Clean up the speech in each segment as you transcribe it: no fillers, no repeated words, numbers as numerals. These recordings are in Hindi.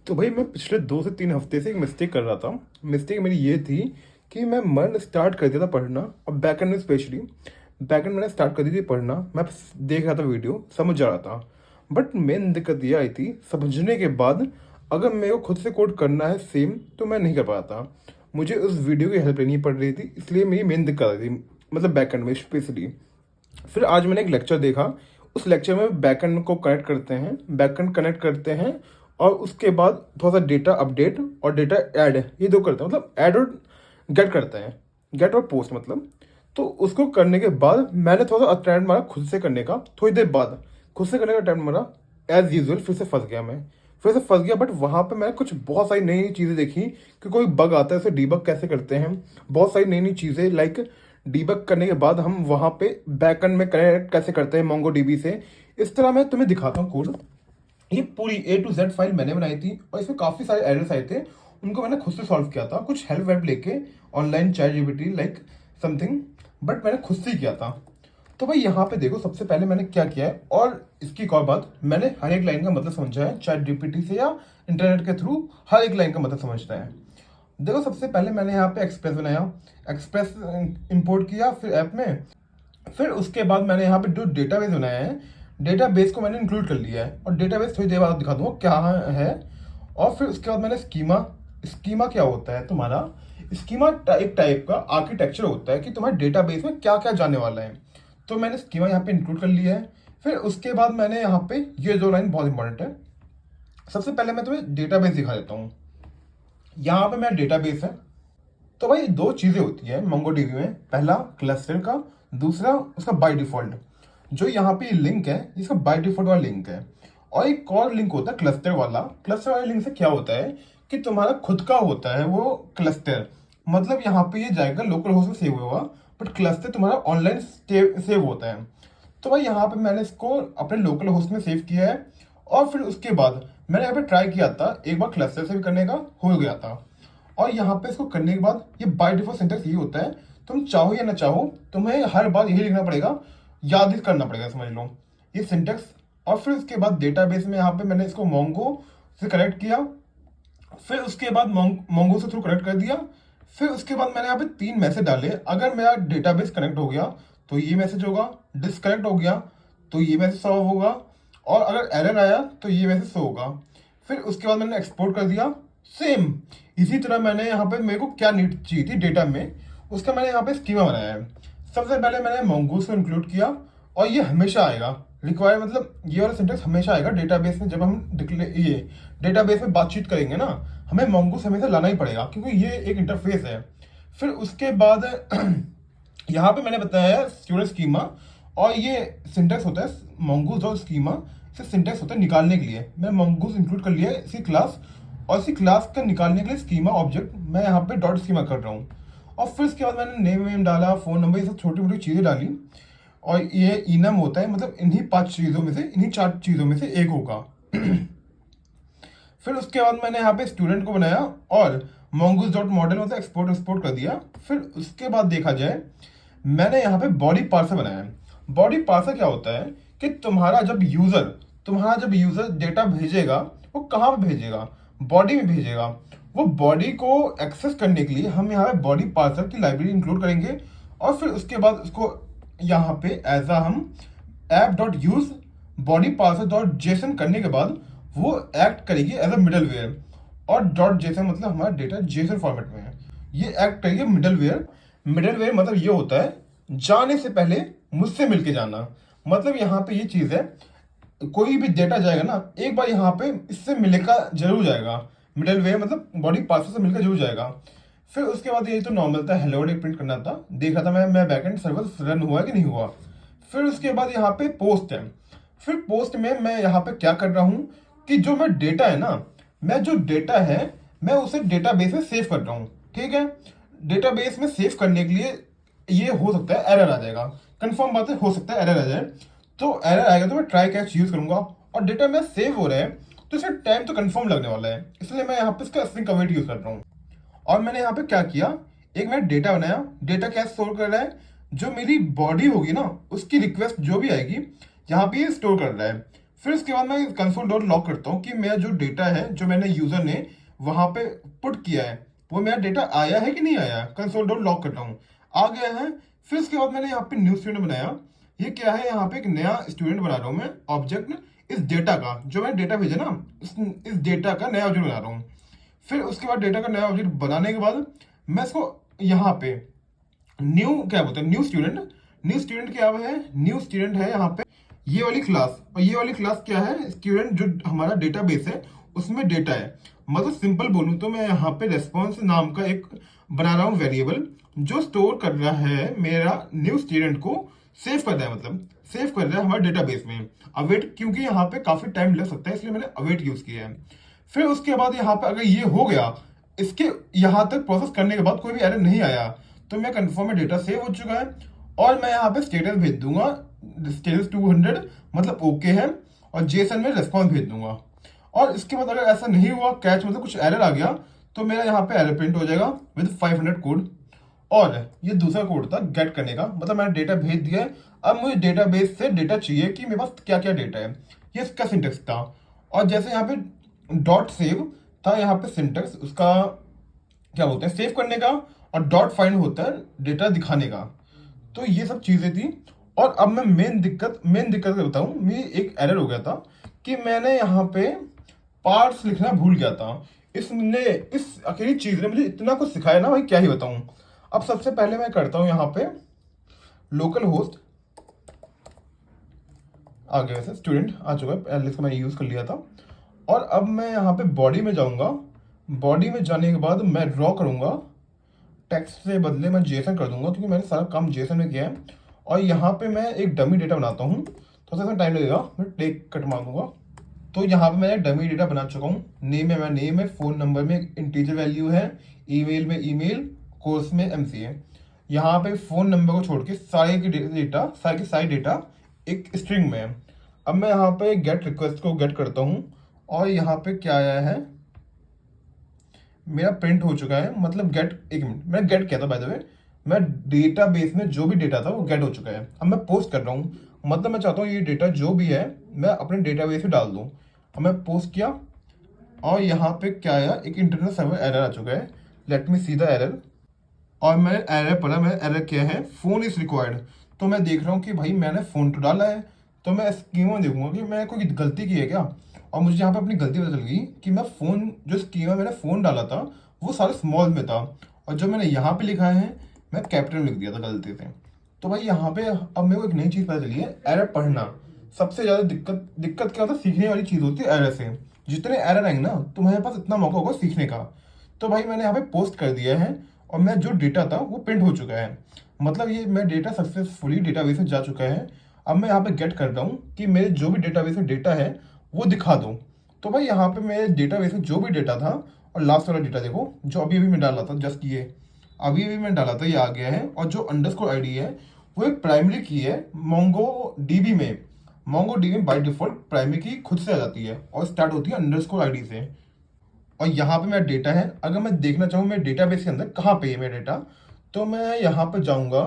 तो भाई मैं पिछले 2 से 3 हफ्ते से एक मिस्टेक कर रहा था। मिस्टेक मेरी ये थी कि मैं मन स्टार्ट कर दिया था पढ़ना। अब बैकएंड में स्पेशली बैकएंड मैंने स्टार्ट कर दी थी पढ़ना। मैं बस देख रहा था, वीडियो समझ जा रहा था। बट मेन दिक्कत ये आई थी समझने के बाद, अगर मेरे को खुद से कोड करना है सेम तो मैं नहीं कर पा रहा था। मुझे उस वीडियो की हेल्प लेनी पड़ रही थी, इसलिए मेरी मेन दिक्कत आ रही थी, मतलब बैकएंड में स्पेशली। फिर आज मैंने एक लेक्चर देखा। उस लेक्चर में बैकएंड को कनेक्ट करते हैं, बैकएंड कनेक्ट करते हैं, और उसके बाद थोड़ा सा डेटा अपडेट और डेटा ऐड, ये दो करते हैं, मतलब ऐड और गेट करते हैं, गेट और पोस्ट मतलब। तो उसको करने के बाद मैंने थोड़ा सा अटेम्प्ट मारा खुद से करने का। थोड़ी देर बाद खुद से करने का अटेम्प्ट मारा, एज यूजल फिर से फंस गया मैं। फिर से फंस गया, बट वहाँ पे मैंने कुछ बहुत सारी नई नई चीज़ें देखी कि कोई बग आता है, उसे डीबग कैसे करते हैं। बहुत सारी नई नई चीज़ें, लाइक डीबग करने के बाद हम वहाँ पे बैकएंड में कनेक्ट कैसे करते हैं मोंगो डीबी से। इस तरह मैं तुम्हें दिखाता हूँ कोड। ये पूरी A to Z फाइल मैंने बनाई थी, और इसमें काफ़ी सारे एरर्स आए थे। उनको मैंने खुद से सॉल्व किया था, कुछ हेल्प वेल्प लेके, online chat GPT like something, but मैंने खुद से ही किया था। तो भाई यहाँ पे देखो, सबसे पहले मैंने क्या किया है, और इसकी एक और बात, मैंने हर एक लाइन का मतलब समझा है चैट जीपीटी से या इंटरनेट के थ्रू। हर एक लाइन का मतलब समझता है। देखो, सबसे पहले मैंने यहाँ पे एक्सप्रेस बनाया, एक्सप्रेस इंपोर्ट किया फिर ऐप में। फिर उसके बाद मैंने यहाँ पे जो डेटाबेस बनाया है, डेटाबेस को मैंने इंक्लूड कर लिया है, और डेटाबेस थोड़ी देर बाद दिखा दूंगा क्या है। और फिर उसके बाद मैंने स्कीमा, स्कीमा क्या होता है तुम्हारा, स्कीमा एक टाइप का आर्किटेक्चर होता है कि तुम्हारे डेटाबेस में क्या क्या जाने वाला है। तो मैंने स्कीमा यहाँ पे इंक्लूड कर लिया है। फिर उसके बाद मैंने यहाँ पे ये दो लाइन बहुत इंपॉर्टेंट है। सबसे पहले मैं तुम्हें डेटाबेस दिखा देता हूँ। यहाँ पे मेरा डेटाबेस है। तो भाई दो चीज़ें होती है मोंगोडीबी में, पहला क्लस्टर का, दूसरा उसका बाय डिफॉल्ट। जो यहाँ पे लिंक है, इसका बाय डिफॉल्ट वाला लिंक है। और एक और लिंक होता है क्लस्टर वाला। क्लस्टर वाले लिंक से क्या होता है कि तुम्हारा खुद का होता है वो क्लस्टर, मतलब यहाँ पे ये जाएगा लोकल होस्ट में सेव होगा, बट क्लस्टर तुम्हारा ऑनलाइन सेव होता है। तो भाई यहाँ पे मैंने इसको अपने लोकल होस्ट में सेव किया है। और फिर उसके बाद मैंने यहाँ पे ट्राई किया था एक बार क्लस्टर से भी करने का, हो गया था। और यहाँ पे इसको करने के बाद ये बाय डिफॉल्ट सिंटेक्स ये होता है, तुम चाहो या ना चाहो तुम्हें हर बार यही लिखना पड़ेगा, याद ही करना पड़ेगा, समझ लो ये सिंटेक्स। और फिर उसके बाद डेटाबेस में यहाँ पे मैंने इसको मोंगो से कनेक्ट किया। फिर उसके बाद मोंगो से थ्रू कनेक्ट कर दिया। फिर उसके बाद मैंने यहाँ पे 3 मैसेज डाले। अगर मेरा डेटाबेस कनेक्ट हो गया तो ये मैसेज होगा, डिसकनेक्ट हो गया तो ये मैसेज शो होगा, और अगर एरर आया तो ये मैसेज शो होगा। फिर उसके बाद मैंने एक्सपोर्ट कर दिया सेम। इसी तरह मैंने यहाँ पे, मेरे को क्या नीड चाहिए थी डेटा में, उसका मैंने यहाँ पे स्कीमा बनाया है। सबसे पहले मैंने मोंगूस को इंक्लूड किया, और ये हमेशा आएगा रिक्वायर, मतलब ये वाला सिंटेक्स हमेशा आएगा डेटाबेस में। जब हम ये डेटाबेस में बातचीत करेंगे ना, हमें मोंगूस हमेशा लाना ही पड़ेगा, क्योंकि ये एक इंटरफेस है। फिर उसके बाद यहाँ पे मैंने बताया है स्टूडेंट स्कीमा, और ये सिंटेक्स होता है मोंगूस और स्कीमा से सिंटेक्स होता है निकालने के लिए। मैं मोंगूस इंक्लूड कर लिया है इसी क्लास, और इसी क्लास का निकालने के लिए स्कीमा ऑब्जेक्ट मैं यहाँ पे डॉट स्कीमा कर रहा हूँ। और फिर उसके बाद मैंने नेम वेम डाला, फ़ोन नंबर, ये सब छोटी मोटी चीज़ें डाली। और ये इनम होता है, मतलब इन्हीं 5 चीज़ों में से, इन्हीं 4 चीज़ों में से एक होगा। फिर उसके बाद मैंने यहाँ पे स्टूडेंट को बनाया, और mongoose डॉट मॉडल मतलब एक्सपोर्ट एक्सपोर्ट कर दिया। फिर उसके बाद देखा जाए, मैंने यहाँ पे बॉडी पार्सर बनाया है। बॉडी पार्सर क्या होता है कि तुम्हारा जब यूजर डेटा भेजेगा, वो कहाँ पे भेजेगा, बॉडी में भेजेगा। वो बॉडी को एक्सेस करने के लिए हम यहाँ पे बॉडी पार्सर की लाइब्रेरी इंक्लूड करेंगे। और फिर उसके बाद उसको यहाँ पे एज हम app dot use body parser dot JSON करने के बाद वो एक्ट करेगी एज अ मिडल वेयर। और डॉट जेसन मतलब हमारा डेटा जेसन फॉर्मेट में है, ये एक्ट करेगी मिडल वेयर। मिडल वेयर मतलब ये होता है जाने से पहले मुझसे मिलके जाना। मतलब यहाँ पे ये चीज़ है, कोई भी डेटा जाएगा ना, एक बार यहाँ पे इससे मिलेगा जरूर जाएगा। मिडल वेयर मतलब बॉडी पार्सर से मिलकर जरूर जाएगा। फिर उसके बाद ये तो नॉर्मल था, हेलो वर्ल्ड प्रिंट करना था, देखा था मैं बैकएंड सर्वर रन हुआ कि नहीं हुआ। फिर उसके बाद यहाँ पे पोस्ट है। फिर पोस्ट में मैं यहाँ पे क्या कर रहा हूँ कि जो मैं डेटा है ना, मैं जो डेटा है मैं उसे डेटाबेस में सेव कर रहा हूँ। ठीक है, डेटाबेस में सेव करने के लिए ये हो सकता है एरर आ जाएगा, कंफर्म बात है, हो सकता है एरर आ जाए। तो एरर आएगा तो मैं ट्राई कैच यूज करूंगा, और डेटा में सेव हो रहा है तो इसका टाइम तो कंफर्म लगने वाला है, इसलिए मैं यहाँ पे इसका स्ट्रिंग कमेंट यूज कर रहा हूँ। और मैंने यहाँ पे क्या किया, एक मैंने डेटा बनाया। डेटा क्या स्टोर कर रहा है, जो मेरी बॉडी होगी ना उसकी रिक्वेस्ट जो भी आएगी यहाँ पे ये स्टोर कर रहा है। फिर उसके बाद मैं कंसोल डॉट लॉग करता हूँ कि मेरा जो डेटा है जो मैंने यूजर ने वहां पे पुट किया है वो मेरा डेटा आया है कि नहीं आया, कंसोल डॉट लॉग करता हूँ, आ गया है। फिर उसके बाद मैंने यहाँ पे न्यू स्टूडेंट बनाया। ये क्या है, यहाँ पे एक नया स्टूडेंट बना रहा हूँ मैं, ऑब्जेक्ट इस डेटा का, जो मैंने डेटा भेजा ना, इस डेटा का नया ऑब्जेक्ट बना रहा हूँ। फिर उसके बाद डेटा का नया ऑब्जेक्ट बनाने के बाद मैं इसको यहाँ पे न्यू क्या बोलते हैं, न्यू स्टूडेंट क्या है, न्यू स्टूडेंट है यहाँ पे ये वाली क्लास। और ये वाली क्लास क्या है, स्टूडेंट जो हमारा डेटाबेस है उसमें डेटा है। मतलब सिंपल बोलूं तो मैं यहाँ पे रेस्पॉन्स नाम का एक बना रहा हूँ वेरिएबल, जो स्टोर कर रहा है मेरा न्यू स्टूडेंट को, सेव कर रहा है, मतलब सेव कर रहा है हमारे डेटाबेस में। अवेट, क्योंकि यहाँ पे काफी टाइम लग सकता है इसलिए मैंने अवेट यूज किया है। फिर उसके बाद यहाँ पे अगर ये हो गया, इसके यहाँ तक प्रोसेस करने के बाद कोई भी एरर नहीं आया, तो मैं कंफर्म में डेटा सेव हो चुका है। और मैं यहाँ पे स्टेटस भेज दूंगा, स्टेटस 200 मतलब ओके है, और जेसन में रेस्पॉन्स भेज दूंगा। और इसके बाद अगर ऐसा नहीं हुआ, कैच मतलब कुछ एरर आ गया, तो मेरा यहाँ पे एरर प्रिंट हो जाएगा विद 500 कोड। और ये दूसरा कोड था गेट करने का, मतलब मैंने डेटा भेज दिया है, अब मुझे डेटाबेस से डेटा चाहिए कि मेरे पास क्या क्या डेटा है, ये इसका सिंटेक्स था। और जैसे यहाँ पे डॉट सेव था, यहाँ पे सिंटेक्स उसका क्या बोलते हैं, सेव करने का, और डॉट फाइंड होता है डेटा दिखाने का। तो ये सब चीजें थी। और अब मैं मेन दिक्कत बताऊं, मेरी एक एरर हो गया था कि मैंने यहाँ पे पार्ट्स लिखना भूल गया था। इस अकेली चीज ने मुझे इतना कुछ सिखाया ना भाई, क्या ही बताऊं। अब सबसे पहले मैं करता हूं यहाँ पे लोकल होस्ट, आ गया, वैसे स्टूडेंट आ चुका है, पहले इसको मैंने यूज कर लिया था। और अब मैं यहाँ पे बॉडी में जाऊंगा, बॉडी में जाने के बाद मैं ड्रॉ करूंगा, टेक्स्ट से बदले मैं जेसन कर दूंगा क्योंकि मैंने सारा काम जेसन में किया है। और यहाँ पे मैं एक डमी डेटा बनाता हूँ, तो उसमें टाइम लगेगा, मैं टेक कट मार दूंगा। तो यहाँ पे मैंने डमी डेटा बना चुका हूँ। नेम में नेम है, फोन नंबर में इंटीजर वैल्यू है, ईमेल में ईमेल, कोर्स में एमसीए। यहाँ पे फोन नंबर को छोड़ के सारे की डेटा, सारे की सारी डेटा एक स्ट्रिंग में है। अब मैं यहाँ पे गेट रिक्वेस्ट को गेट करता हूँ, और यहाँ पे क्या आया है, मेरा प्रिंट हो चुका है, मतलब गेट, एक मिनट, मैंने गेट किया था बाय द वे, मैं डेटाबेस में जो भी डेटा था वो गेट हो चुका है। अब मैं पोस्ट कर रहा हूँ, मतलब मैं चाहता हूँ ये डेटा जो भी है मैं अपने डेटाबेस में डाल दूँ। अब मैं पोस्ट किया, और यहाँ पे क्या आया, एक इंटरनल सर्वर एरर आ चुका है, let me see the error. और मैं एरर पढ़ा, मैं एरर क्या है, फोन इज रिक्वायर्ड। तो मैं देख रहा हूँ कि भाई मैंने फोन तो डाला है, तो मैं स्कीमा में देखूंगा कि मैं कोई गलती की है क्या। और मुझे यहाँ पे अपनी गलती पता चल गई कि मैं फोन, जो स्कीमा मैंने फोन डाला था वो सारे स्मॉल में था, और जो मैंने यहाँ पे लिखा है मैं कैपिटल में लिख दिया था गलती से। तो भाई यहाँ पे अब मेरे को एक नई चीज़ पता चली है, एरर पढ़ना। सबसे ज़्यादा दिक्कत क्या होता है, सीखने वाली चीज़ होती है एरर से। जितने एरर आएंगे ना तुम्हारे पास इतना मौका होगा सीखने का। तो भाई मैंने यहाँ पे पोस्ट कर दिया है, और मैं जो डेटा था वो प्रिंट हो चुका है, मतलब ये मेरा डेटा सक्सेसफुली डेटाबेस में जा चुका है। अब मैं यहाँ पे गेट कर रहा हूँ कि मेरे जो भी डेटाबेस में डेटा है वो दिखा दो। तो भाई यहाँ पे मेरे डेटाबेस में जो भी डेटा था, और लास्ट वाला डेटा देखो जो अभी अभी मैं डाला था, जस्ट ये अभी अभी मैं डाला था, ये आ गया है। और जो अंडरस्कोर आईडी है वो एक प्राइमरी की है मोंगो डीबी में। मोंगो डीबी में बाय डिफॉल्ट प्राइमरी की खुद से आ जाती है और स्टार्ट होती है अंडरस्कोर आईडी से। और यहाँ पे मेरा डेटा है, अगर मैं देखना चाहूँ मेरे डेटाबेस के अंदर कहाँ पे है मेरा डेटा, तो मैं यहाँ पे जाऊँगा,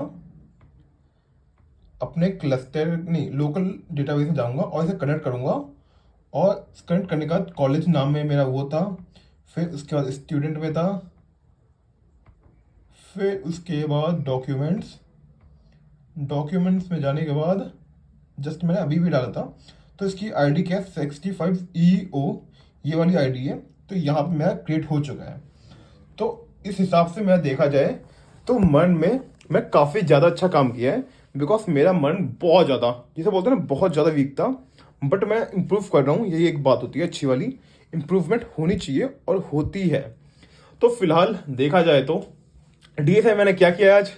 अपने क्लस्टर नहीं लोकल डेटाबेस में जाऊँगा और इसे कनेक्ट करूँगा। और कनेक्ट करने के बाद कॉलेज नाम में मेरा वो था, फिर उसके बाद स्टूडेंट में था, फिर उसके बाद डॉक्यूमेंट्स में जाने के बाद जस्ट मैंने अभी भी डाला था, तो इसकी आईडी क्या है, 65EO, ये वाली आईडी है। तो यहाँ पे मेरा क्रिएट हो चुका है। तो इस हिसाब से मैं देखा जाए तो मन में मैं काफ़ी ज़्यादा अच्छा काम किया है, बिकॉज मेरा मन बहुत ज़्यादा, जिसे बोलते हैं ना, बहुत ज़्यादा वीक था। बट मैं इम्प्रूव कर रहा हूँ, यही एक बात होती है अच्छी वाली, इम्प्रूवमेंट होनी चाहिए और होती है। तो फिलहाल देखा जाए तो डीएसआई मैंने क्या किया आज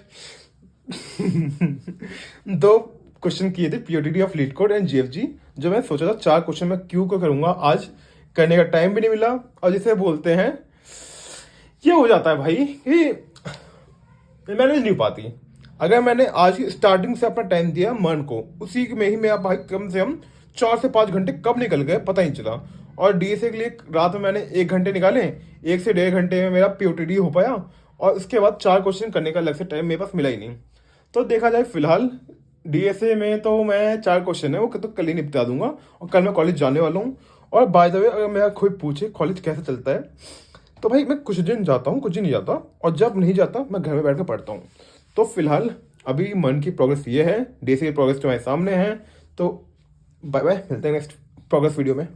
2 क्वेश्चन किए थे, POTD of LeetCode and GFG, जो मैं सोचा था 4 क्वेश्चन मैं क्यों को करूंगा, आज करने का टाइम भी नहीं मिला। और जिसे बोलते हैं ये हो जाता है भाई कि मैनेज नहीं पाती। अगर मैंने आज की स्टार्टिंग से अपना टाइम दिया मन को, उसी में ही मेरा भाई कम से कम 4 से 5 घंटे कब निकल गए पता ही चला। और डीएसए के लिए रात में मैंने 1 घंटे निकाले, 1 से 1.5 घंटे में मेरा पीओटीडी हो पाया, और उसके बाद 4 क्वेश्चन करने का अलग से टाइम मेरे पास मिला ही नहीं। तो देखा जाए फिलहाल डीएसए में तो मैं 4 क्वेश्चन है वो तो कल ही निपटा दूंगा, और कल मैं कॉलेज जाने वाला हूँ। और बाय द वे अगर मेरा कोई पूछे कॉलेज कैसे चलता है, तो भाई मैं कुछ दिन जाता हूँ, कुछ दिन नहीं जाता, और जब नहीं जाता मैं घर में बैठ कर पढ़ता हूँ। तो फिलहाल अभी मन की प्रोग्रेस ये है, डीएसए की प्रोग्रेस तुम्हारे सामने है। तो बाय बाय, मिलते हैं नेक्स्ट प्रोग्रेस वीडियो में।